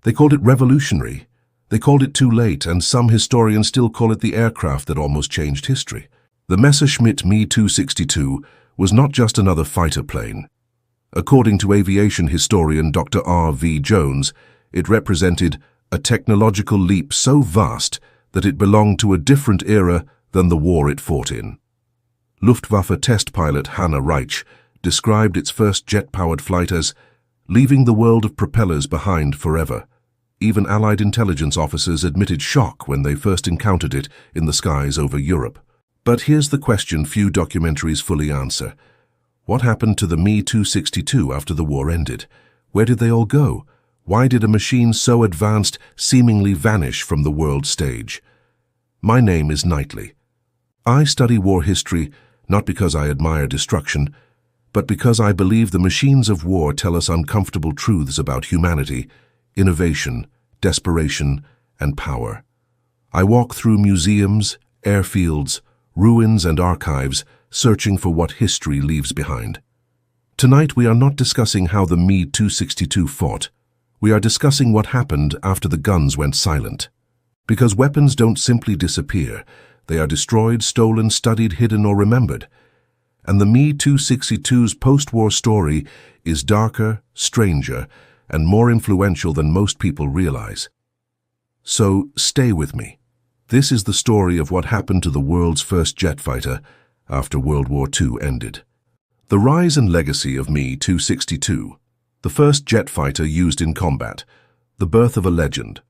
They called it revolutionary. They called it too late, and some historians still call it the aircraft that almost changed history. The Messerschmitt Me 262 was not just another fighter plane. According to aviation historian Dr. R.V. Jones, it represented a technological leap so vast that it belonged to a different era than the war it fought in. Luftwaffe test pilot Hannah Reich described its first jet-powered flight as leaving the world of propellers behind forever. Even Allied intelligence officers admitted shock when they first encountered it in the skies over Europe. But here's the question few documentaries fully answer. What happened to the Me 262 after the war ended? Where did they all go? Why did a machine so advanced seemingly vanish from the world stage? My name is Knightley. I study war history not because I admire destruction, but because I believe the machines of war tell us uncomfortable truths about humanity, innovation, desperation, and power. I walk through museums, airfields, ruins and archives, searching for what history leaves behind. Tonight we are not discussing how the Me 262 fought. We are discussing what happened after the guns went silent. Because weapons don't simply disappear. They are destroyed, stolen, studied, hidden, or remembered. And the Me 262's post-war story is darker, stranger, and more influential than most people realize. So stay with me. This is the story of what happened to the world's first jet fighter after World War II ended. The rise and legacy of Me 262, the first jet fighter used in combat, the birth of a legend.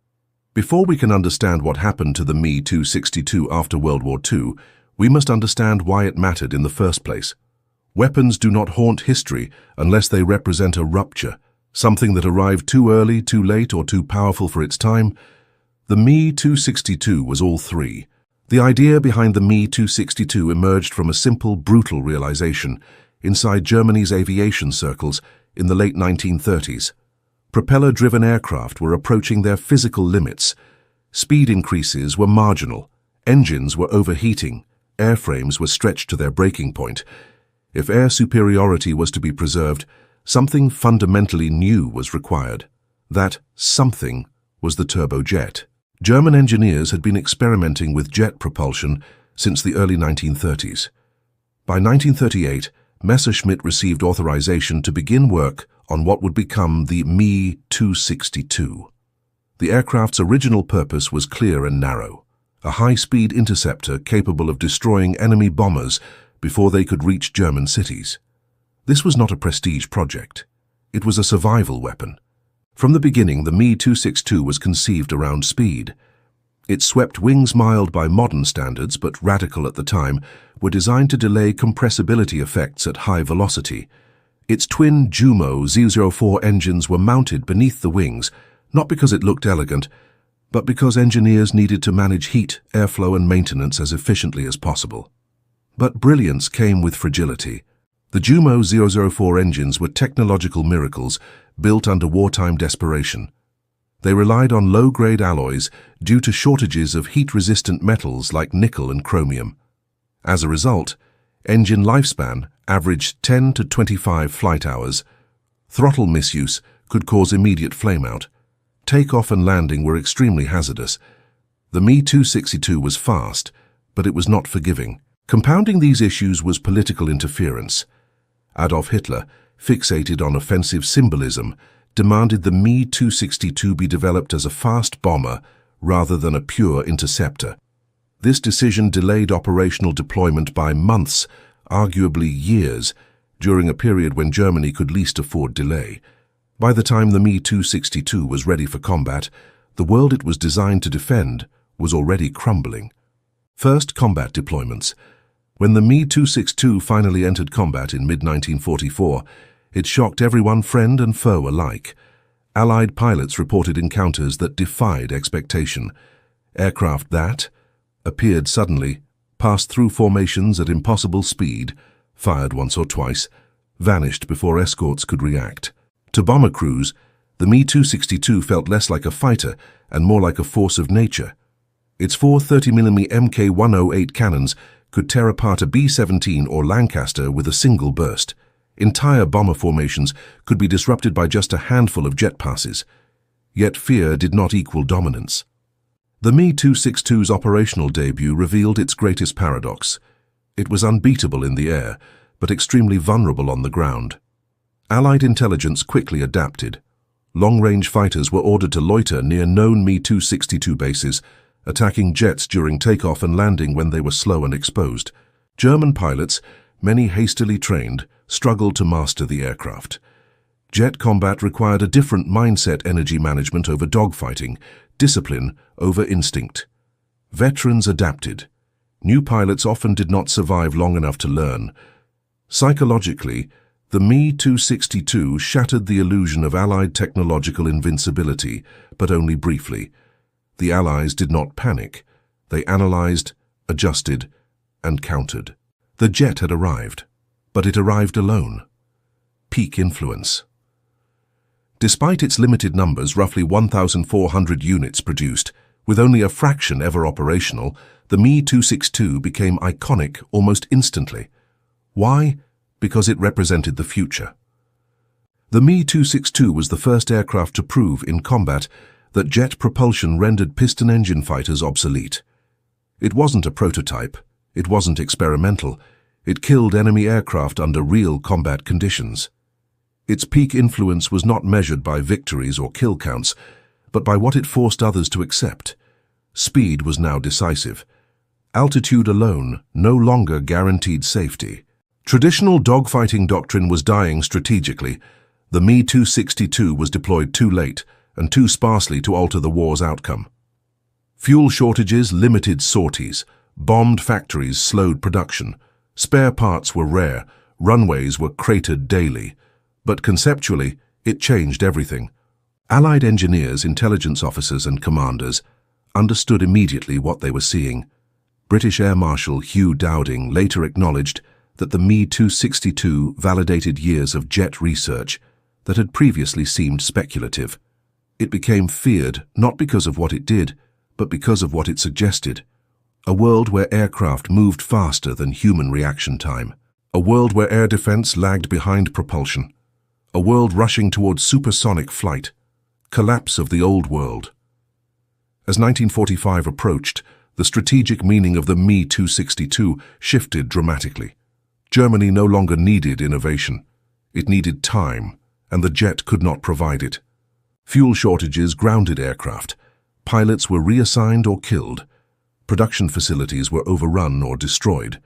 Before we can understand what happened to the Me 262 after World War II, we must understand why it mattered in the first place. Weapons do not haunt history unless they represent a rupture, something that arrived too early, too late, or too powerful for its time. The Me 262 was all three. The idea behind the Me 262 emerged from a simple, brutal realization inside Germany's aviation circles in the late 1930s. Propeller-driven aircraft were approaching their physical limits. Speed increases were marginal. Engines were overheating. Airframes were stretched to their breaking point. If air superiority was to be preserved, something fundamentally new was required. That something was the turbojet. German engineers had been experimenting with jet propulsion since the early 1930s. By 1938, Messerschmitt received authorization to begin work on what would become the Me 262. The aircraft's original purpose was clear and narrow, a high-speed interceptor capable of destroying enemy bombers before they could reach German cities. This was not a prestige project. It was a survival weapon. From the beginning, the Me 262 was conceived around speed. Its swept wings, mild by modern standards but radical at the time, were designed to delay compressibility effects at high velocity. Its twin Jumo Z04 engines were mounted beneath the wings, not because it looked elegant, but because engineers needed to manage heat, airflow, and maintenance as efficiently as possible. But brilliance came with fragility. The Jumo Z04 engines were technological miracles built under wartime desperation. They relied on low-grade alloys due to shortages of heat-resistant metals like nickel and chromium. As a result, engine lifespan averaged 10 to 25 flight hours. Throttle misuse could cause immediate flameout. Takeoff and landing were extremely hazardous. The Me 262 was fast, but it was not forgiving. Compounding these issues was political interference. Adolf Hitler, fixated on offensive symbolism, demanded the Me 262 be developed as a fast bomber rather than a pure interceptor. This decision delayed operational deployment by months, arguably years, during a period when Germany could least afford delay. By the time the Me 262 was ready for combat, the world it was designed to defend was already crumbling. First, combat deployments. When the Me 262 finally entered combat in mid-1944, it shocked everyone, friend and foe alike. Allied pilots reported encounters that defied expectation. Aircraft that appeared suddenly, passed through formations at impossible speed, fired once or twice, vanished before escorts could react. To bomber crews, the Me 262 felt less like a fighter and more like a force of nature. Its four 30mm Mk108 cannons could tear apart a B-17 or Lancaster with a single burst. Entire bomber formations could be disrupted by just a handful of jet passes. Yet fear did not equal dominance. The Me 262's operational debut revealed its greatest paradox. It was unbeatable in the air, but extremely vulnerable on the ground. Allied intelligence quickly adapted. Long-range fighters were ordered to loiter near known Me 262 bases, attacking jets during takeoff and landing when they were slow and exposed. German pilots, many hastily trained, struggled to master the aircraft. Jet combat required a different mindset: energy management over dogfighting, discipline over instinct. Veterans adapted. New pilots often did not survive long enough to learn. Psychologically, the Me 262 shattered the illusion of Allied technological invincibility, but only briefly. The Allies did not panic. They analyzed, adjusted, and countered. The jet had arrived, but it arrived alone. Peak influence. Despite its limited numbers, roughly 1,400 units produced, with only a fraction ever operational, the Me 262 became iconic almost instantly. Why? Because it represented the future. The Me 262 was the first aircraft to prove in combat that jet propulsion rendered piston engine fighters obsolete. It wasn't a prototype, it wasn't experimental, it killed enemy aircraft under real combat conditions. Its peak influence was not measured by victories or kill counts, but by what it forced others to accept. Speed was now decisive. Altitude alone no longer guaranteed safety. Traditional dogfighting doctrine was dying strategically. The Me 262 was deployed too late and too sparsely to alter the war's outcome. Fuel shortages limited sorties. Bombed factories slowed production. Spare parts were rare. Runways were cratered daily. But conceptually, it changed everything. Allied engineers, intelligence officers, and commanders understood immediately what they were seeing. British Air Marshal Hugh Dowding later acknowledged that the Me 262 validated years of jet research that had previously seemed speculative. It became feared not because of what it did, but because of what it suggested. A world where aircraft moved faster than human reaction time. A world where air defense lagged behind propulsion. A world rushing towards supersonic flight. Collapse of the old world. As 1945 approached, the strategic meaning of the Me 262 shifted dramatically. Germany no longer needed innovation. It needed time, and the jet could not provide it. Fuel shortages grounded aircraft. Pilots were reassigned or killed. Production facilities were overrun or destroyed.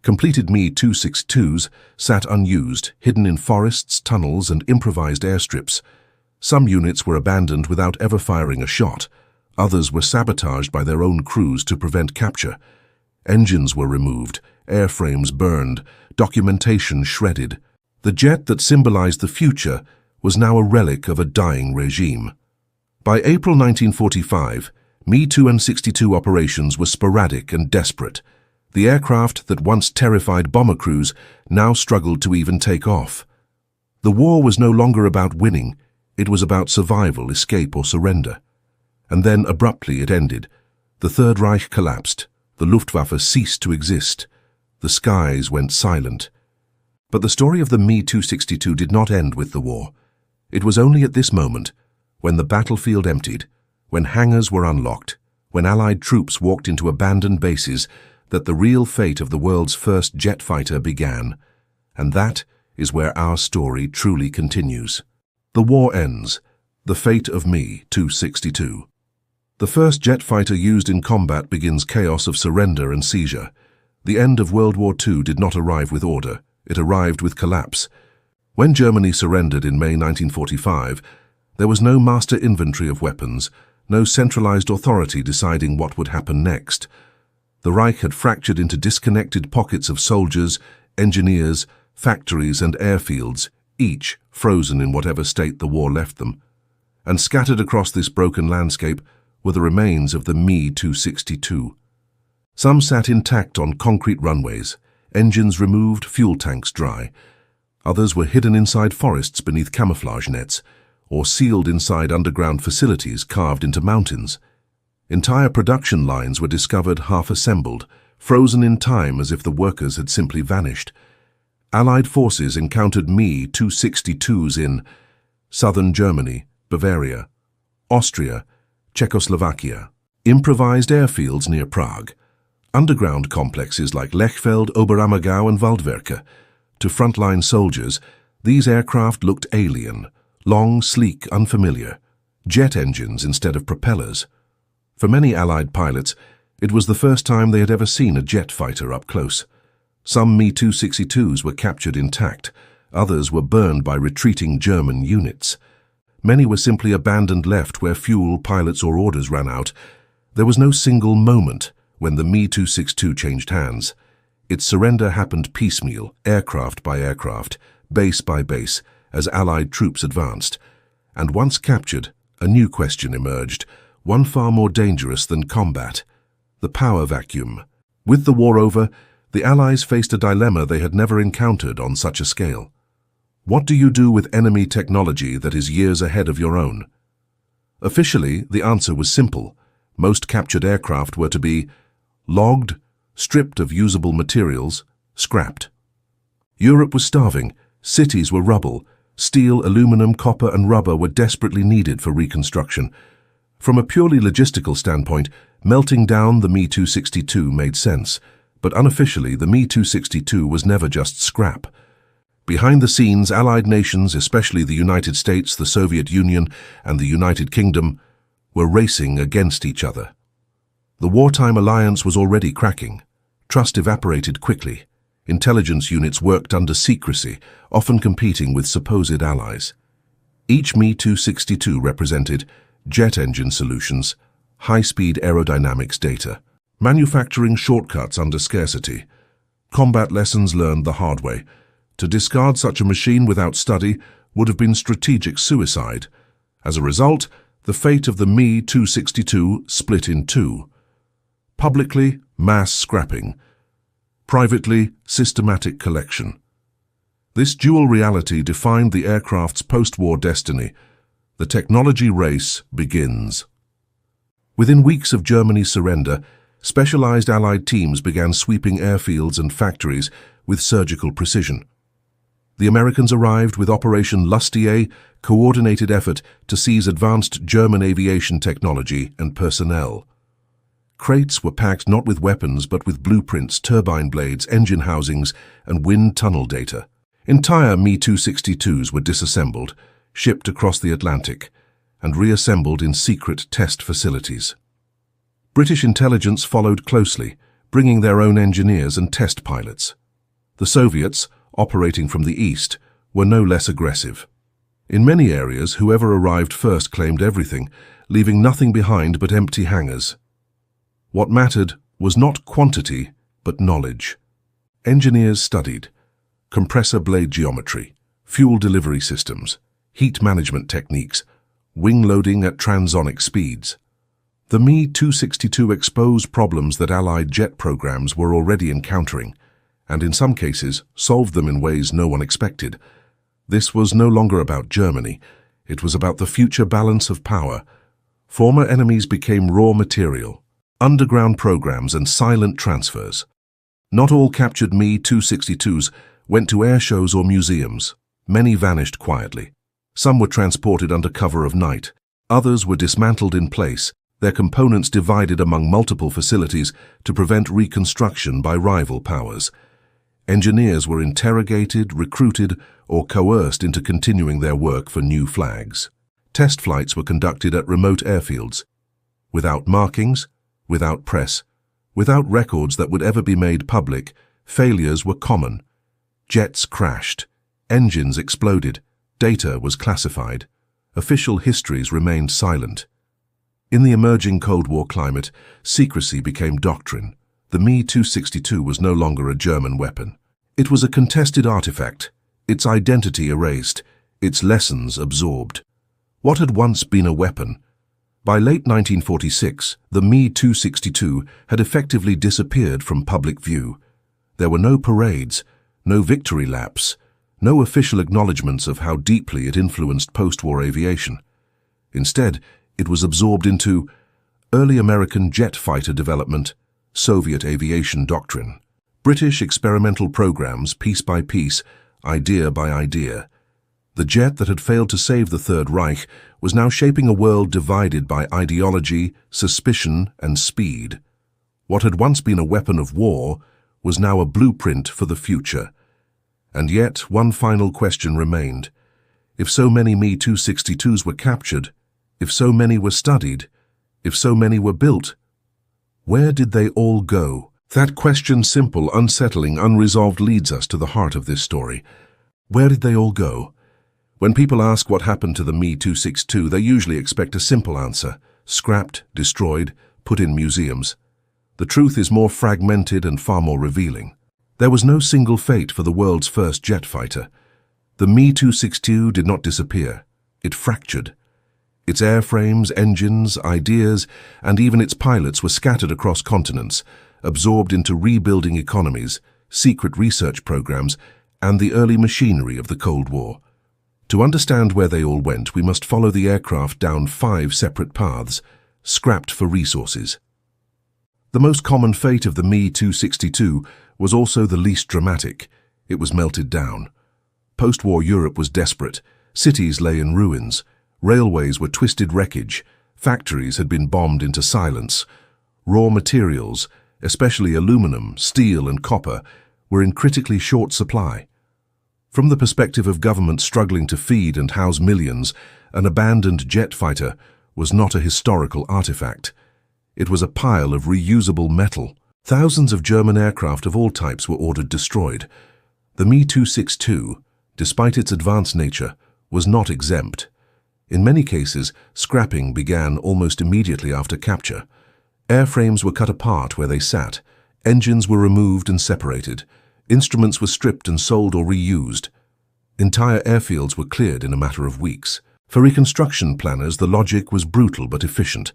Completed Me 262s sat unused, hidden in forests, tunnels, and improvised airstrips. Some units were abandoned without ever firing a shot. Others were sabotaged by their own crews to prevent capture. Engines were removed, airframes burned, documentation shredded. The jet that symbolized the future was now a relic of a dying regime. By April 1945, Me 262 operations were sporadic and desperate. The aircraft that once terrified bomber crews now struggled to even take off. The war was no longer about winning, it was about survival, escape, or surrender. And then abruptly it ended. The Third Reich collapsed. The Luftwaffe ceased to exist. The skies went silent. But the story of the Me 262 did not end with the war. It was only at this moment, when the battlefield emptied, when hangars were unlocked, when Allied troops walked into abandoned bases, that the real fate of the world's first jet fighter began. And that is where our story truly continues. The war ends. The fate of Me 262. The first jet fighter used in combat begins chaos of surrender and seizure. The end of World War II did not arrive with order. It arrived with collapse. When Germany surrendered in May 1945, there was no master inventory of weapons, no centralized authority deciding what would happen next. The Reich had fractured into disconnected pockets of soldiers, engineers, factories, and airfields, each frozen in whatever state the war left them. And scattered across this broken landscape were the remains of the Me 262. Some sat intact on concrete runways, engines removed, fuel tanks dry. Others were hidden inside forests beneath camouflage nets, or sealed inside underground facilities carved into mountains. Entire production lines were discovered half-assembled, frozen in time as if the workers had simply vanished. Allied forces encountered Me 262s in southern Germany, Bavaria, Austria, Czechoslovakia. Improvised airfields near Prague. Underground complexes like Lechfeld, Oberammergau and Waldwerke. To frontline soldiers, these aircraft looked alien, long, sleek, unfamiliar. Jet engines instead of propellers. For many Allied pilots, it was the first time they had ever seen a jet fighter up close. Some Me-262s were captured intact, others were burned by retreating German units. Many were simply abandoned, left where fuel, pilots or orders ran out. There was no single moment when the Me-262 changed hands. Its surrender happened piecemeal, aircraft by aircraft, base by base, as Allied troops advanced. And once captured, a new question emerged, one far more dangerous than combat: the power vacuum. With the war over, the Allies faced a dilemma they had never encountered on such a scale. What do you do with enemy technology that is years ahead of your own? Officially, the answer was simple. Most captured aircraft were to be logged, stripped of usable materials, scrapped. Europe was starving, cities were rubble, steel, aluminum, copper and rubber were desperately needed for reconstruction. From a purely logistical standpoint, melting down the Me-262 made sense, but unofficially the Me-262 was never just scrap. Behind the scenes, Allied nations, especially the United States, the Soviet Union and the United Kingdom, were racing against each other. The wartime alliance was already cracking. Trust evaporated quickly. Intelligence units worked under secrecy, often competing with supposed allies. Each Me-262 represented jet engine solutions, high-speed aerodynamics data, manufacturing shortcuts under scarcity, combat lessons learned the hard way. To discard such a machine without study would have been strategic suicide. As a result, the fate of the Me-262 split in two. Publicly, mass scrapping. Privately, systematic collection. This dual reality defined the aircraft's post-war destiny. The technology race begins. Within weeks of Germany's surrender, specialized Allied teams began sweeping airfields and factories with surgical precision. The Americans arrived with Operation Lustier, coordinated effort to seize advanced German aviation technology and personnel. Crates were packed not with weapons but with blueprints, turbine blades, engine housings, and wind tunnel data. Entire Me-262s were disassembled, shipped across the Atlantic, and reassembled in secret test facilities. British intelligence followed closely, bringing their own engineers and test pilots. The Soviets, operating from the east, were no less aggressive. In many areas, whoever arrived first claimed everything, leaving nothing behind but empty hangars. What mattered was not quantity, but knowledge. Engineers studied compressor blade geometry, fuel delivery systems, heat management techniques, wing loading at transonic speeds. The Me-262 exposed problems that Allied jet programs were already encountering, and in some cases solved them in ways no one expected. This was no longer about Germany. It was about the future balance of power. Former enemies became raw material, underground programs and silent transfers. Not all captured Me-262s went to air shows or museums. Many vanished quietly. Some were transported under cover of night. Others were dismantled in place, their components divided among multiple facilities to prevent reconstruction by rival powers. Engineers were interrogated, recruited, or coerced into continuing their work for new flags. Test flights were conducted at remote airfields, without markings, without press, without records that would ever be made public. Failures were common. Jets crashed, engines exploded, data was classified. Official histories remained silent. In the emerging Cold War climate, secrecy became doctrine. The Me-262 was no longer a German weapon. It was a contested artifact, its identity erased, its lessons absorbed. What had once been a weapon? By late 1946, the Me-262 had effectively disappeared from public view. There were no parades, no victory laps, no official acknowledgements of how deeply it influenced post-war aviation. Instead, it was absorbed into early American jet fighter development, Soviet aviation doctrine, British experimental programs piece by piece, idea by idea. The jet that had failed to save the Third Reich was now shaping a world divided by ideology, suspicion, and speed. What had once been a weapon of war was now a blueprint for the future. And yet, one final question remained. If so many Me-262s were captured, if so many were studied, if so many were built, where did they all go? That question, simple, unsettling, unresolved, leads us to the heart of this story. Where did they all go? When people ask what happened to the Me-262, they usually expect a simple answer: scrapped, destroyed, put in museums. The truth is more fragmented and far more revealing. There was no single fate for the world's first jet fighter. The Me-262 did not disappear. It fractured. Its airframes, engines, ideas, and even its pilots were scattered across continents, absorbed into rebuilding economies, secret research programs, and the early machinery of the Cold War. To understand where they all went, we must follow the aircraft down 5 separate paths, scrapped for resources. The most common fate of the Me-262 was also the least dramatic. It was melted down. Post-war Europe was desperate. Cities lay in ruins. Railways were twisted wreckage. Factories had been bombed into silence. Raw materials, especially aluminum, steel, and copper, were in critically short supply. From the perspective of government struggling to feed and house millions, an abandoned jet fighter was not a historical artifact. It was a pile of reusable metal. Thousands of German aircraft of all types were ordered destroyed. The Me-262, despite its advanced nature, was not exempt. In many cases, scrapping began almost immediately after capture. Airframes were cut apart where they sat. Engines were removed and separated. Instruments were stripped and sold or reused. Entire airfields were cleared in a matter of weeks. For reconstruction planners, the logic was brutal but efficient.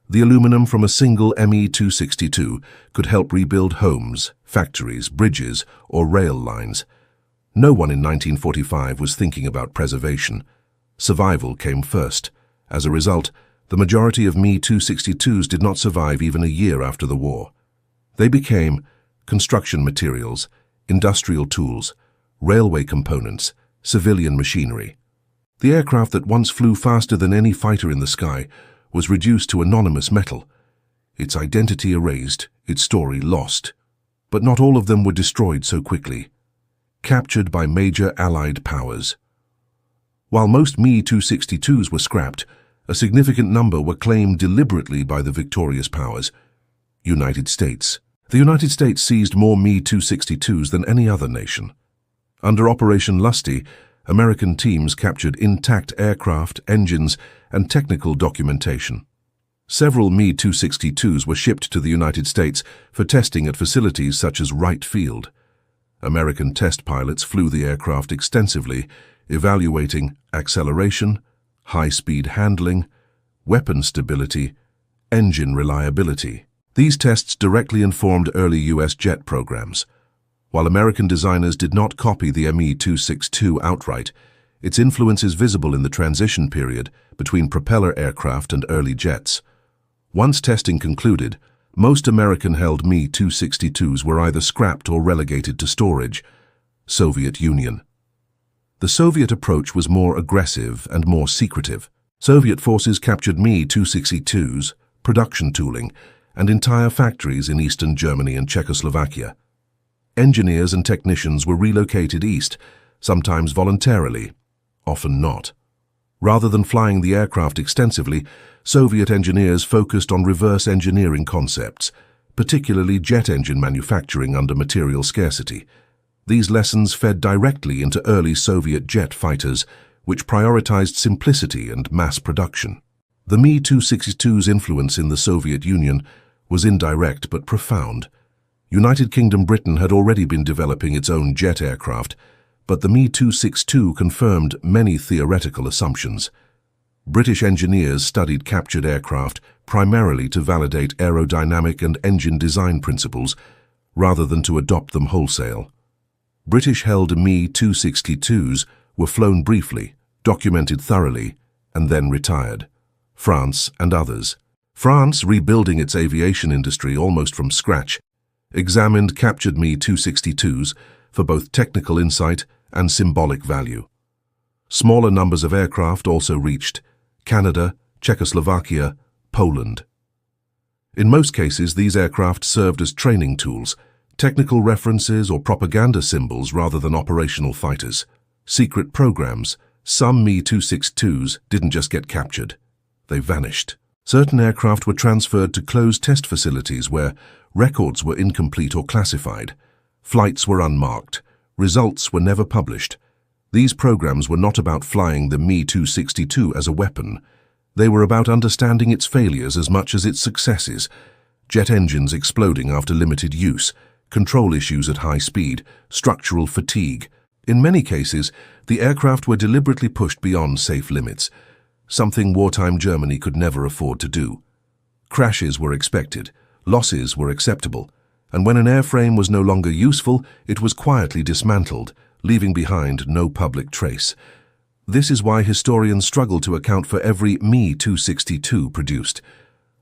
The aluminum from a single Me-262 could help rebuild homes, factories, bridges, or rail lines. No one in 1945 was thinking about preservation. Survival came first. As a result, the majority of Me-262s did not survive even a year after the war. They became construction materials, industrial tools, railway components, civilian machinery. The aircraft that once flew faster than any fighter in the sky was reduced to anonymous metal. Its identity erased, its story lost. But not all of them were destroyed so quickly. Captured by major Allied powers. While most Me-262s were scrapped, a significant number were claimed deliberately by the victorious powers. United States. The United States seized more Me-262s than any other nation. Under Operation Lusty, American teams captured intact aircraft, engines, and technical documentation. Several Me-262s were shipped to the United States for testing at facilities such as Wright Field. American test pilots flew the aircraft extensively, evaluating acceleration, high-speed handling, weapon stability, engine reliability. These tests directly informed early U.S. jet programs. While American designers did not copy the Me-262 outright, its influence is visible in the transition period between propeller aircraft and early jets. Once testing concluded, most American-held Me-262s were either scrapped or relegated to storage. Soviet Union. The Soviet approach was more aggressive and more secretive. Soviet forces captured Me-262s, production tooling, and entire factories in eastern Germany and Czechoslovakia. Engineers and technicians were relocated east, sometimes voluntarily, often not. Rather than flying the aircraft extensively, Soviet engineers focused on reverse engineering concepts, particularly jet engine manufacturing under material scarcity. These lessons fed directly into early Soviet jet fighters, which prioritized simplicity and mass production. The Me-262's influence in the Soviet Union was indirect but profound. United Kingdom Britain had already been developing its own jet aircraft, but the Me-262 confirmed many theoretical assumptions. British engineers studied captured aircraft primarily to validate aerodynamic and engine design principles, rather than to adopt them wholesale. British-held Me-262s were flown briefly, documented thoroughly, and then retired. France and others. France, rebuilding its aviation industry almost from scratch, examined captured Me-262s for both technical insight and symbolic value. Smaller numbers of aircraft also reached Canada, Czechoslovakia, Poland. In most cases, these aircraft served as training tools, technical references or propaganda symbols rather than operational fighters. Secret programs. Some Me-262s didn't just get captured, they vanished. Certain aircraft were transferred to closed test facilities where records were incomplete or classified. Flights were unmarked. Results were never published. These programs were not about flying the Me-262 as a weapon. They were about understanding its failures as much as its successes. Jet engines exploding after limited use, control issues at high speed, structural fatigue. In many cases, the aircraft were deliberately pushed beyond safe limits, something wartime Germany could never afford to do. Crashes were expected, losses were acceptable, and when an airframe was no longer useful, it was quietly dismantled, leaving behind no public trace. This is why historians struggle to account for every Me-262 produced.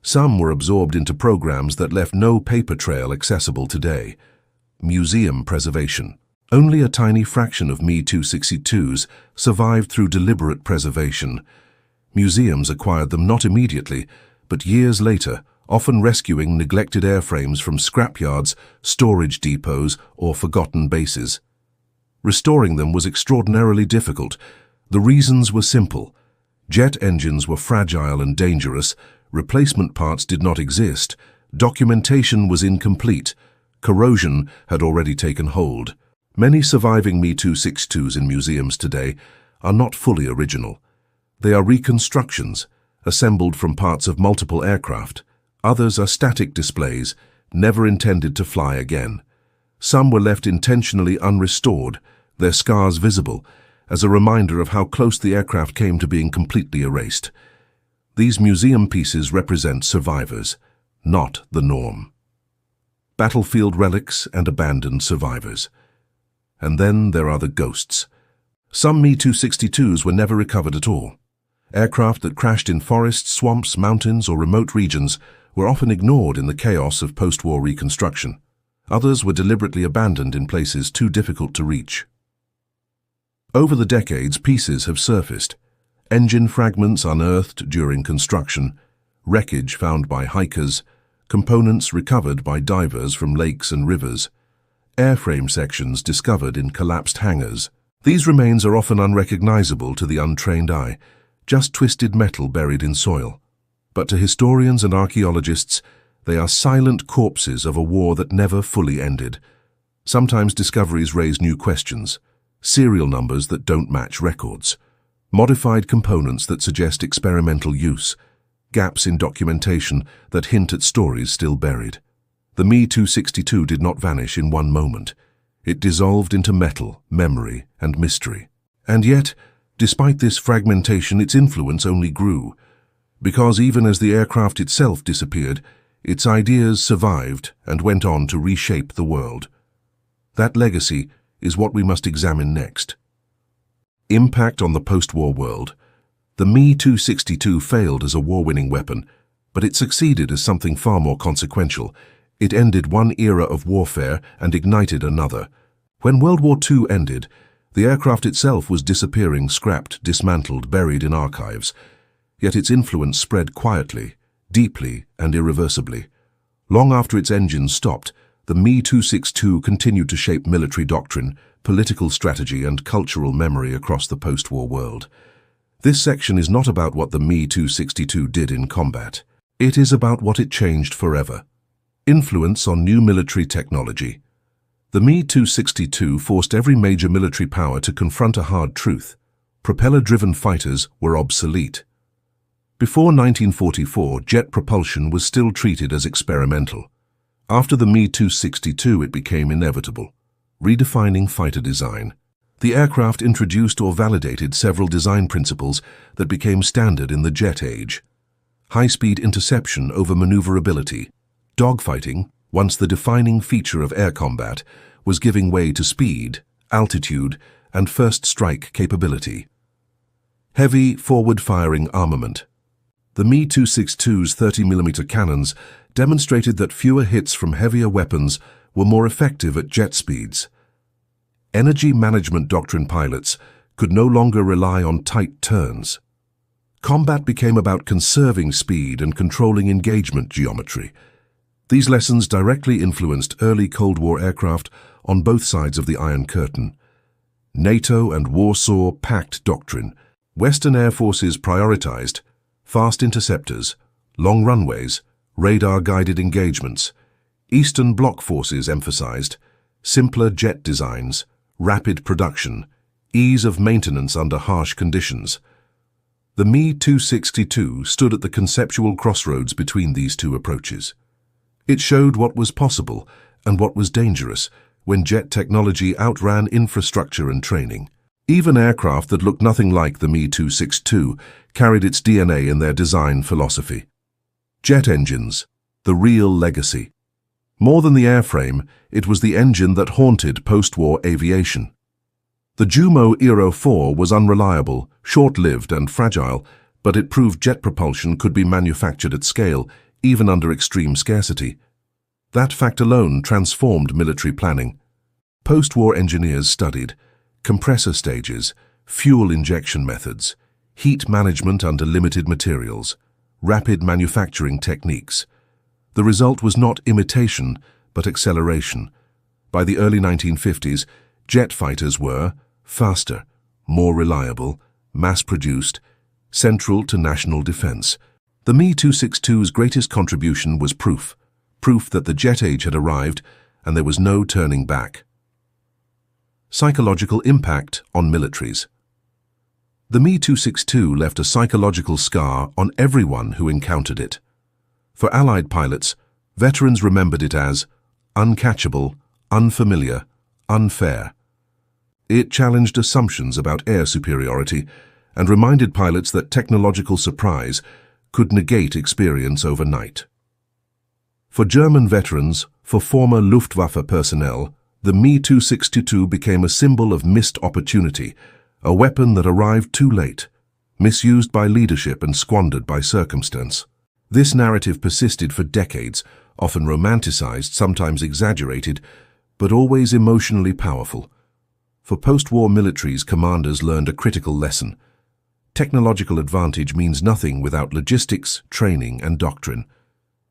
Some were absorbed into programs that left no paper trail accessible today. Museum preservation. Only a tiny fraction of Me-262s survived through deliberate preservation. Museums acquired them not immediately, but years later, often rescuing neglected airframes from scrapyards, storage depots, or forgotten bases. Restoring them was extraordinarily difficult. The reasons were simple. Jet engines were fragile and dangerous, replacement parts did not exist, documentation was incomplete, corrosion had already taken hold. Many surviving Me-262s in museums today are not fully original. They are reconstructions, assembled from parts of multiple aircraft. Others are static displays, never intended to fly again. Some were left intentionally unrestored, their scars visible, as a reminder of how close the aircraft came to being completely erased. These museum pieces represent survivors, not the norm. Battlefield relics and abandoned survivors. And then there are the ghosts. Some Me-262s were never recovered at all. Aircraft that crashed in forests, swamps, mountains, or remote regions were often ignored in the chaos of post-war reconstruction. Others were deliberately abandoned in places too difficult to reach. Over the decades, pieces have surfaced. Engine fragments unearthed during construction, wreckage found by hikers, components recovered by divers from lakes and rivers, airframe sections discovered in collapsed hangars. These remains are often unrecognizable to the untrained eye, just twisted metal buried in soil. But to historians and archaeologists, they are silent corpses of a war that never fully ended. Sometimes discoveries raise new questions. Serial numbers that don't match records. Modified components that suggest experimental use. Gaps in documentation that hint at stories still buried. The Me-262 did not vanish in one moment. It dissolved into metal, memory, and mystery. And yet, despite this fragmentation, its influence only grew. Because even as the aircraft itself disappeared, its ideas survived and went on to reshape the world. That legacy is what we must examine next. Impact on the post-war world. The Me-262 failed as a war-winning weapon, but it succeeded as something far more consequential. It ended one era of warfare and ignited another. When World War II ended, the aircraft itself was disappearing, scrapped, dismantled, buried in archives. Yet its influence spread quietly, deeply, and irreversibly. Long after its engines stopped, the Me-262 continued to shape military doctrine, political strategy, and cultural memory across the post-war world. This section is not about what the Me-262 did in combat. It is about what it changed forever. Influence on new military technology. The Me-262 forced every major military power to confront a hard truth. Propeller-driven fighters were obsolete. Before 1944, jet propulsion was still treated as experimental. After the Me-262, it became inevitable, redefining fighter design. The aircraft introduced or validated several design principles that became standard in the jet age. High-speed interception over maneuverability. Dogfighting, once the defining feature of air combat, was giving way to speed, altitude, and first strike capability. Heavy, forward-firing armament. The Me-262's 30mm cannons demonstrated that fewer hits from heavier weapons were more effective at jet speeds. Energy management doctrine. Pilots could no longer rely on tight turns. Combat became about conserving speed and controlling engagement geometry. These lessons directly influenced early Cold War aircraft on both sides of the Iron Curtain. NATO and Warsaw Pact doctrine. Western air forces prioritized fast interceptors, long runways, radar-guided engagements. Eastern Bloc forces emphasized simpler jet designs, rapid production, ease of maintenance under harsh conditions. The Me-262 stood at the conceptual crossroads between these two approaches. It showed what was possible and what was dangerous when jet technology outran infrastructure and training. Even aircraft that looked nothing like the Me-262 carried its DNA in their design philosophy. Jet engines, the real legacy. More than the airframe, it was the engine that haunted post-war aviation. The Jumo Aero 4 was unreliable, short-lived and fragile, but it proved jet propulsion could be manufactured at scale, even under extreme scarcity. That fact alone transformed military planning. Post-war engineers studied compressor stages, fuel injection methods, heat management under limited materials, rapid manufacturing techniques. The result was not imitation, but acceleration. By the early 1950s, jet fighters were faster, more reliable, mass-produced, central to national defense. The Me-262's greatest contribution was proof that the jet age had arrived and there was no turning back. Psychological impact on militaries. The Me-262 left a psychological scar on everyone who encountered it. For Allied pilots, veterans remembered it as uncatchable, unfamiliar, unfair. It challenged assumptions about air superiority and reminded pilots that technological surprise could negate experience overnight. For German veterans, for former Luftwaffe personnel, the Me-262 became a symbol of missed opportunity, a weapon that arrived too late, misused by leadership and squandered by circumstance. This narrative persisted for decades, often romanticized, sometimes exaggerated, but always emotionally powerful. For post-war militaries, commanders learned a critical lesson. Technological advantage means nothing without logistics, training, and doctrine.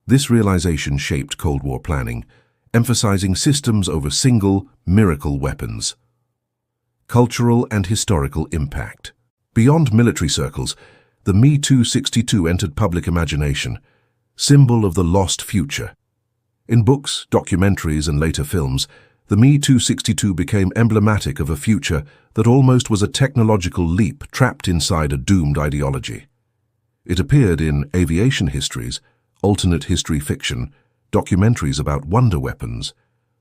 This realization shaped Cold War planning, emphasizing systems over single, miracle weapons. Cultural and historical impact. Beyond military circles, the Me-262 entered public imagination, symbol of the lost future. In books, documentaries, and later films, the Me-262 became emblematic of a future that almost was a technological leap trapped inside a doomed ideology. It appeared in aviation histories, alternate history fiction, documentaries about wonder weapons,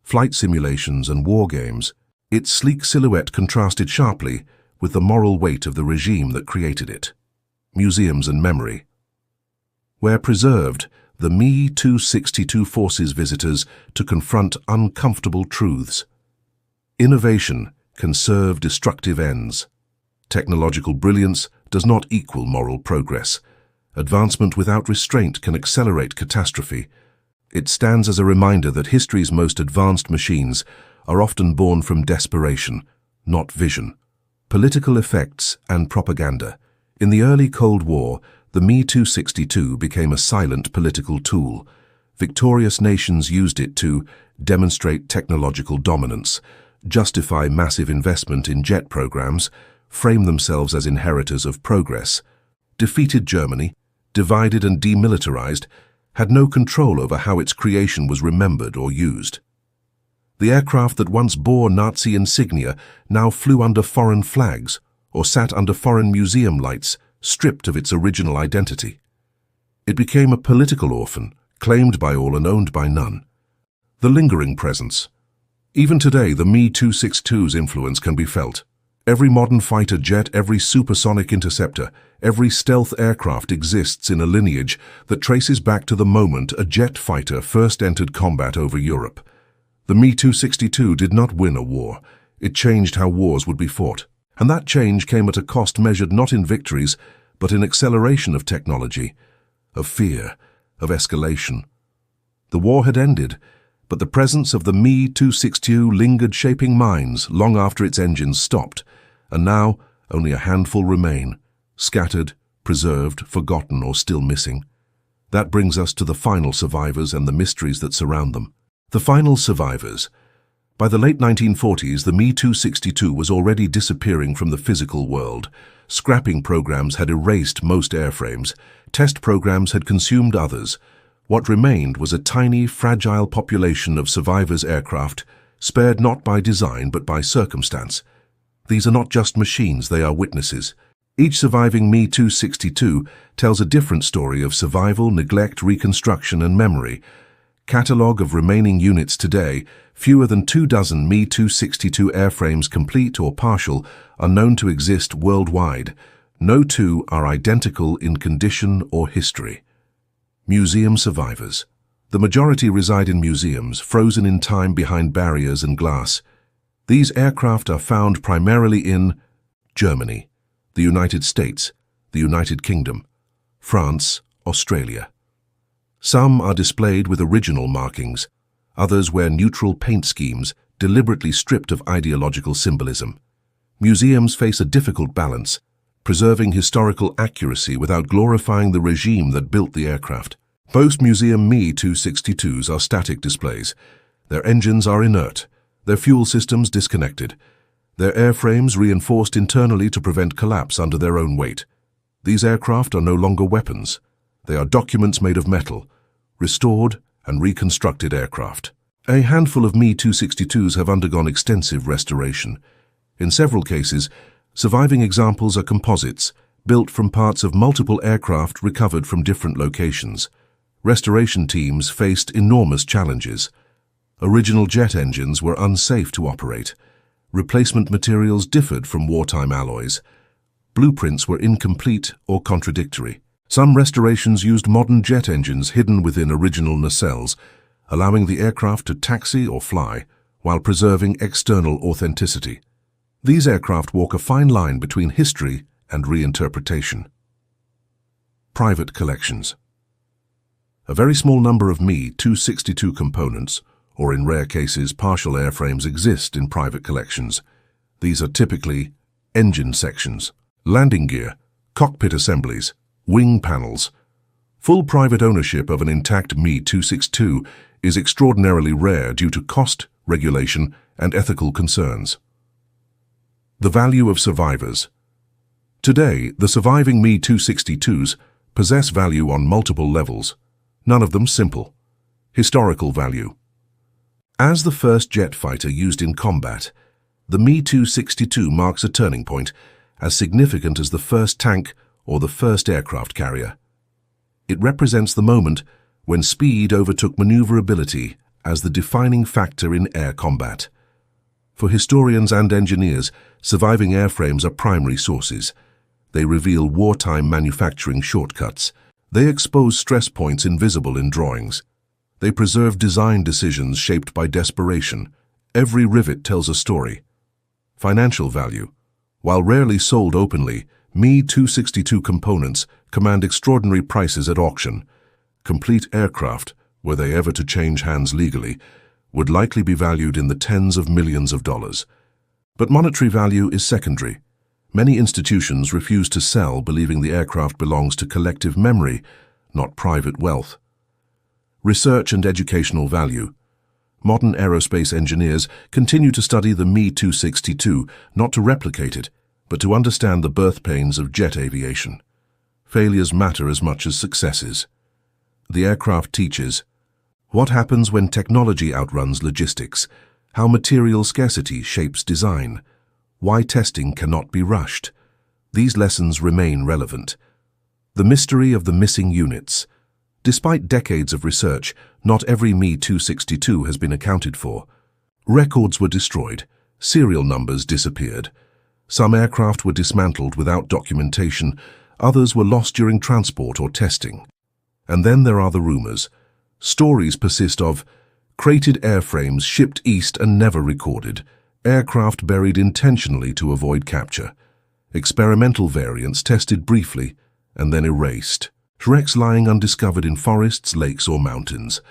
flight simulations, and war games. Its sleek silhouette contrasted sharply with the moral weight of the regime that created it. Museums and memory. Where preserved, the Me-262 forces visitors to confront uncomfortable truths. Innovation can serve destructive ends. Technological brilliance does not equal moral progress. Advancement without restraint can accelerate catastrophe. It stands as a reminder that history's most advanced machines are often born from desperation, not vision. Political effects and propaganda. In the early Cold War, the Me-262 became a silent political tool. Victorious nations used it to demonstrate technological dominance, justify massive investment in jet programs, frame themselves as inheritors of progress. Defeated Germany, divided and demilitarized, had no control over how its creation was remembered or used. The aircraft that once bore Nazi insignia now flew under foreign flags or sat under foreign museum lights, stripped of its original identity. It became a political orphan, claimed by all and owned by none. The lingering presence. Even today, the Me-262's influence can be felt. Every modern fighter jet, every supersonic interceptor, every stealth aircraft exists in a lineage that traces back to the moment a jet fighter first entered combat over Europe. The Me-262 did not win a war. It changed how wars would be fought. And that change came at a cost measured not in victories, but in acceleration of technology, of fear, of escalation. The war had ended, but the presence of the Me-262 lingered, shaping minds long after its engines stopped, and now Only a handful remain, scattered, preserved, forgotten, or still missing. That brings us to the final survivors and the mysteries that surround them. The final survivors. By the late 1940s, the Me-262 was already disappearing from the physical world. Scrapping programs had erased most airframes. Test programs had consumed others. What remained was a tiny, fragile population of survivors' aircraft, spared not by design but by circumstance. These are not just machines, they are witnesses. Each surviving Me-262 tells a different story of survival, neglect, reconstruction, and memory. Catalogue of remaining units today: fewer than 24 Me-262 airframes, complete or partial, are known to exist worldwide. No two are identical in condition or history. Museum survivors. The majority reside in museums, frozen in time behind barriers and glass. These aircraft are found primarily in Germany, the United States, the United Kingdom, France, Australia. Some are displayed with original markings. Others wear neutral paint schemes, deliberately stripped of ideological symbolism. Museums face a difficult balance, preserving historical accuracy without glorifying the regime that built the aircraft. Most museum Me-262s are static displays. Their engines are inert, their fuel systems disconnected, their airframes reinforced internally to prevent collapse under their own weight. These aircraft are no longer weapons. They are documents made of metal, restored and reconstructed aircraft. A handful of Me-262s have undergone extensive restoration. In several cases, surviving examples are composites, built from parts of multiple aircraft recovered from different locations. Restoration teams faced enormous challenges. Original jet engines were unsafe to operate. Replacement materials differed from wartime alloys. Blueprints were incomplete or contradictory. Some restorations used modern jet engines hidden within original nacelles, allowing the aircraft to taxi or fly while preserving external authenticity. These aircraft walk a fine line between history and reinterpretation. Private collections. A very small number of Me-262 components, or in rare cases partial airframes, exist in private collections. These are typically engine sections, landing gear, cockpit assemblies, wing panels. Full private ownership of an intact Me-262 is extraordinarily rare due to cost, regulation, and ethical concerns. The value of survivors. Today, the surviving Me-262s possess value on multiple levels, none of them simple. Historical value. As the first jet fighter used in combat, the Me-262 marks a turning point, as significant as the first tank or the first aircraft carrier. It represents the moment when speed overtook maneuverability as the defining factor in air combat. For historians and engineers, surviving airframes are primary sources. They reveal wartime manufacturing shortcuts. They expose stress points invisible in drawings. They preserve design decisions shaped by desperation. Every rivet tells a story. Financial value. While rarely sold openly, Me-262 components command extraordinary prices at auction. Complete aircraft, were they ever to change hands legally, would likely be valued in the tens of millions of dollars. But monetary value is secondary. Many institutions refuse to sell, believing the aircraft belongs to collective memory, not private wealth. Research and educational value. Modern aerospace engineers continue to study the Me-262, not to replicate it, but to understand the birth pains of jet aviation. Failures matter as much as successes. The aircraft teaches what happens when technology outruns logistics, how material scarcity shapes design, why testing cannot be rushed. These lessons remain relevant. The mystery of the missing units. Despite decades of research, not every Me-262 has been accounted for. Records were destroyed, serial numbers disappeared. Some aircraft were dismantled without documentation, others were lost during transport or testing. And then there are the rumors. Stories persist of crated airframes shipped east and never recorded, aircraft buried intentionally to avoid capture, experimental variants tested briefly and then erased, wrecks lying undiscovered in forests, lakes, or mountains.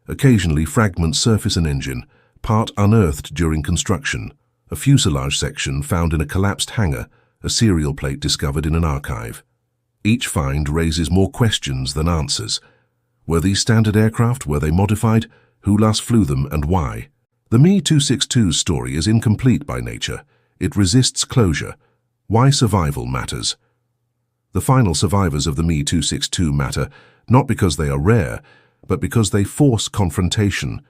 Occasionally fragments surface an engine, part unearthed during construction, a fuselage section found in a collapsed hangar, a serial plate discovered in an archive. Each find raises more questions than answers. Were these standard aircraft? Were they modified? Who last flew them and why? The Me 262's story is incomplete by nature. It resists closure. Why survival matters. The final survivors of the Me 262 matter not because they are rare, but because they force confrontation.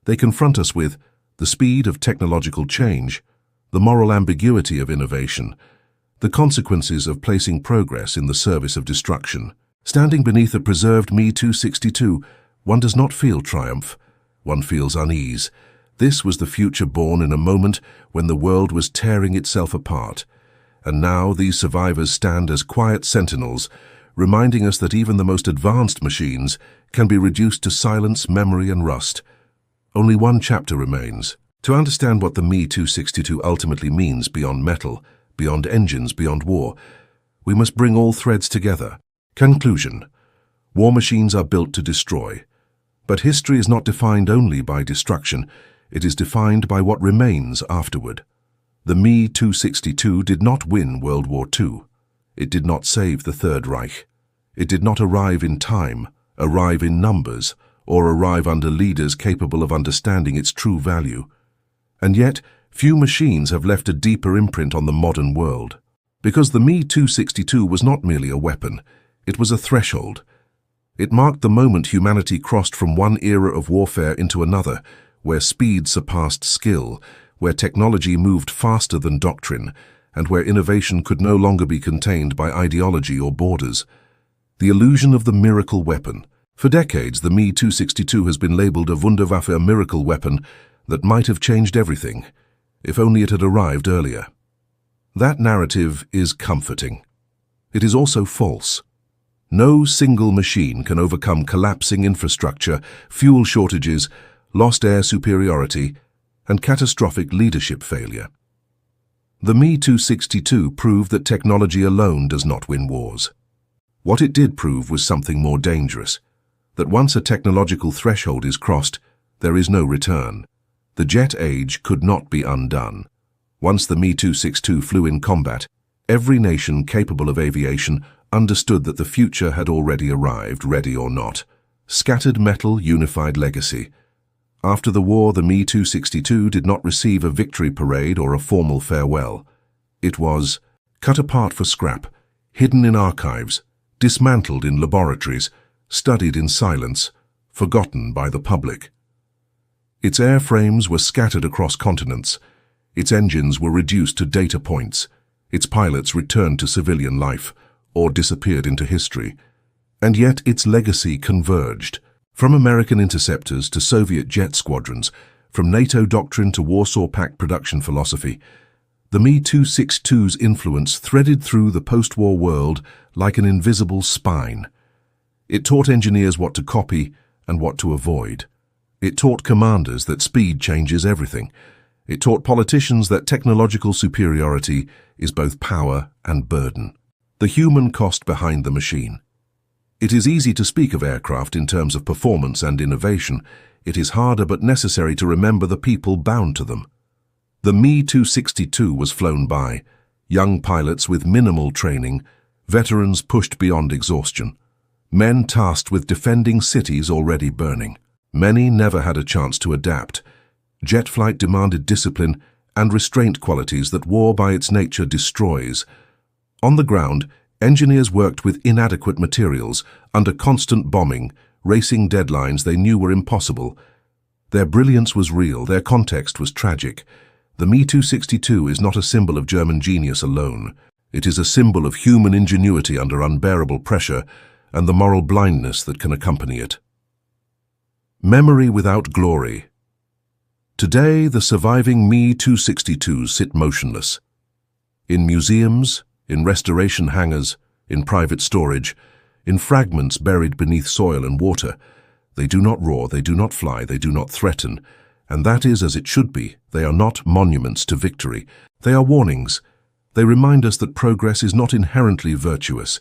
They confront us with the speed of technological change, the moral ambiguity of innovation, the consequences of placing progress in the service of destruction. Standing beneath a preserved Me 262, one does not feel triumph. One feels unease. This was the future born in a moment when the world was tearing itself apart. And now these survivors stand as quiet sentinels, reminding us that even the most advanced machines can be reduced to silence, memory, and rust. Only one chapter remains. To understand what the Me 262 ultimately means beyond metal, beyond engines, beyond war, we must bring all threads together. Conclusion. War machines are built to destroy. But history is not defined only by destruction. It is defined by what remains afterward. The Me 262 did not win World War II. It did not save the Third Reich. It did not arrive in time, arrive in numbers, or arrive under leaders capable of understanding its true value. And yet, few machines have left a deeper imprint on the modern world. Because the Me 262 was not merely a weapon, it was a threshold. It marked the moment humanity crossed from one era of warfare into another, where speed surpassed skill, where technology moved faster than doctrine, and where innovation could no longer be contained by ideology or borders. The illusion of the miracle weapon. For decades, the Me 262 has been labeled a Wunderwaffe, a miracle weapon that might have changed everything, if only it had arrived earlier. That narrative is comforting. It is also false. No single machine can overcome collapsing infrastructure, fuel shortages, lost air superiority, and catastrophic leadership failure. The Me 262 proved that technology alone does not win wars. What it did prove was something more dangerous, that once a technological threshold is crossed, there is no return. The jet age could not be undone. Once the Me 262 flew in combat, every nation capable of aviation understood that the future had already arrived, ready or not. Scattered metal, unified legacy. After the war, the Me 262 did not receive a victory parade or a formal farewell. It was cut apart for scrap, hidden in archives, dismantled in laboratories, studied in silence, forgotten by the public. Its airframes were scattered across continents. Its engines were reduced to data points. Its pilots returned to civilian life or disappeared into history. And yet its legacy converged. From American interceptors to Soviet jet squadrons, from NATO doctrine to Warsaw Pact production philosophy, the Me 262's influence threaded through the post-war world like an invisible spine. It taught engineers what to copy and what to avoid. It taught commanders that speed changes everything. It taught politicians that technological superiority is both power and burden. The human cost behind the machine. It is easy to speak of aircraft in terms of performance and innovation. It is harder but necessary to remember the people bound to them. The Me 262 was flown by young pilots with minimal training, veterans pushed beyond exhaustion, men tasked with defending cities already burning. Many never had a chance to adapt. Jet flight demanded discipline and restraint qualities that war by its nature destroys. On the ground, engineers worked with inadequate materials, under constant bombing, racing deadlines they knew were impossible. Their brilliance was real, their context was tragic. The Me 262 is not a symbol of German genius alone. It is a symbol of human ingenuity under unbearable pressure and the moral blindness that can accompany it. Memory without glory. Today, the surviving Me 262s sit motionless. In museums, in restoration hangars, in private storage, in fragments buried beneath soil and water. They do not roar, they do not fly, they do not threaten. And that is as it should be. They are not monuments to victory. They are warnings. They remind us that progress is not inherently virtuous,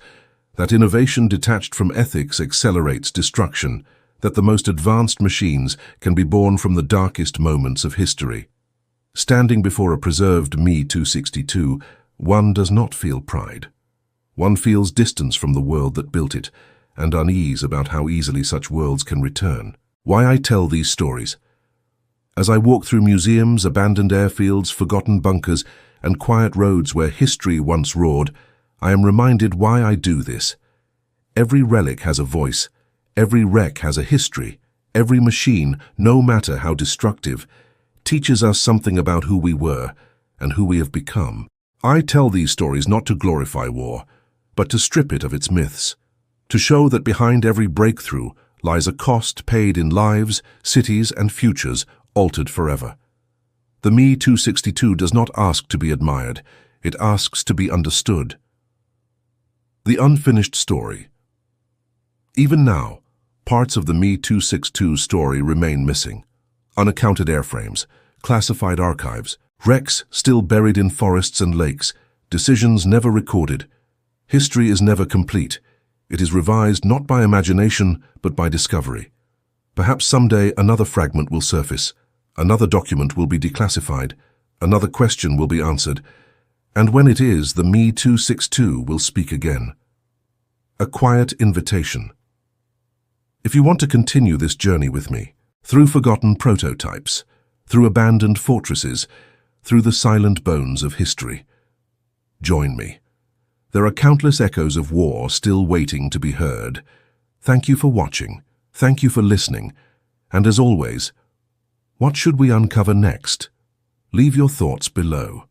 that innovation detached from ethics accelerates destruction, that the most advanced machines can be born from the darkest moments of history. Standing before a preserved Me 262, one does not feel pride. One feels distance from the world that built it, and unease about how easily such worlds can return. Why I tell these stories? As I walk through museums, abandoned airfields, forgotten bunkers, and quiet roads where history once roared, I am reminded why I do this. Every relic has a voice, every wreck has a history, every machine, no matter how destructive, teaches us something about who we were and who we have become. I tell these stories not to glorify war, but to strip it of its myths, to show that behind every breakthrough lies a cost paid in lives, cities, and futures altered forever. The Me 262 does not ask to be admired, it asks to be understood. The unfinished story. Even now, parts of the Me 262 story remain missing. Unaccounted airframes, classified archives, wrecks still buried in forests and lakes, decisions never recorded. History is never complete. It is revised not by imagination, but by discovery. Perhaps someday another fragment will surface, another document will be declassified, another question will be answered, and when it is, the Me 262 will speak again. A quiet invitation. If you want to continue this journey with me, through forgotten prototypes, through abandoned fortresses, through the silent bones of history, join me. There are countless echoes of war still waiting to be heard. Thank you for watching, thank you for listening, and as always, what should we uncover next? Leave your thoughts below.